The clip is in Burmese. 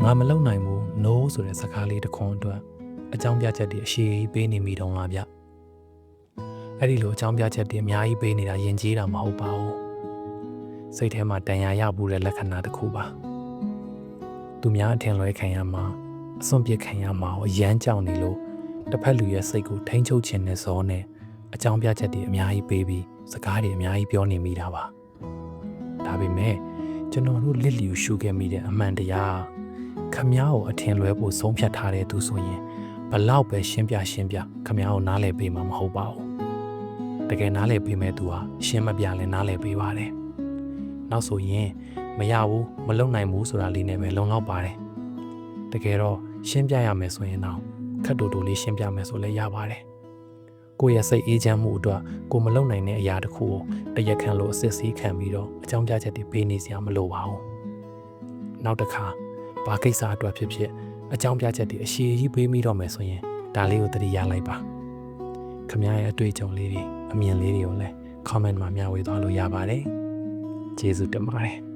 ငါမလုံနိုင်ဘူး no ဆိုတဲ့စကားလေးတစ်ခွန်းအတွက်အကြောင်းပြချက်တွေအရှိကြီးပေးနေမိတော့လားဗျအဲ့ဒီလိုအကြောင်းပြချက်တွေအများကြီးပေးနေတာယဉ်ကျေးတာမဟုတ်ပါဘူးစိတ်ထဲမှာတန်ရာရဘူးတဲ့လက္ခဏာတစ်ခုပါသူများအထင်လွဲခံရမှာအစွန့်ပစ်ခံရမှာအရမ်းကြောက်နေလို့တစ်ဖက်လူရဲ့စိတ်ကိုထိန်းချုပ်ခြင်းနဲ့ဇောနဲ့အကြောင်းပြချက်တွေအများကြီးပေးပြီးစကားတွေအများကြီးပြောနေမိတာပါဒါပေမဲ့ကျွန်တော်တို့လစ်လျူရှုခဲ့မိတဲ့အမှန်တရားခမ ्या ကိုအထင်လွဲဖို့ဆုံးဖြတ်ထားတဲ့သူဆိုရင်ဘလောက်ပဲရှင်းပြခမ ्या ကိုနားလည်ပေးမှာမဟုတ်ပါဘူးတကယ်နားလည်ပေးမဲ့သူဟာရှင်းမပြလဲနားလည်ပေးပါတယ်နောက်ဆိုရင်မရဘူးမလုံနိုင်ဘူးဆိုတာလေးနဲ့ပဲလုံလောက်ပါတယ်တကယ်တော့ရှင်းပြရမယ်ဆိုရင်တော့ခက်တူတူလေးရှင်းပြမယ်ဆိုလည်းရပါတယ်ကိုယ့်ရဲ့စိတ်အေးချမ်းမှုအတွက်ကိုမလုံနိုင်တဲ့အရာတစ်ခုကိုတရက်ခံလို့အစစ်ဆေးခံပြီးတော့အကြောင်းပြချက်တွေပေးနေစရာမလိုပါဘူးနောက်တစ်ခါဘာကိစ္စအတွက်ဖြစ်ဖြစ်အကြောင်းပြချက်တွေအရှိကြီးပေးမိတော့မယ်ဆိုရင်ဒါလေးကိုသတိရလိုက်ပါခင်ဗျားရဲ့အတွေ့အကြုံလေးတွေအမြင်လေးတွေကိုလည်း comment မှာမျှဝေသွားလို့ရပါတယ်ကျေးဇူးတင်ပါတယ်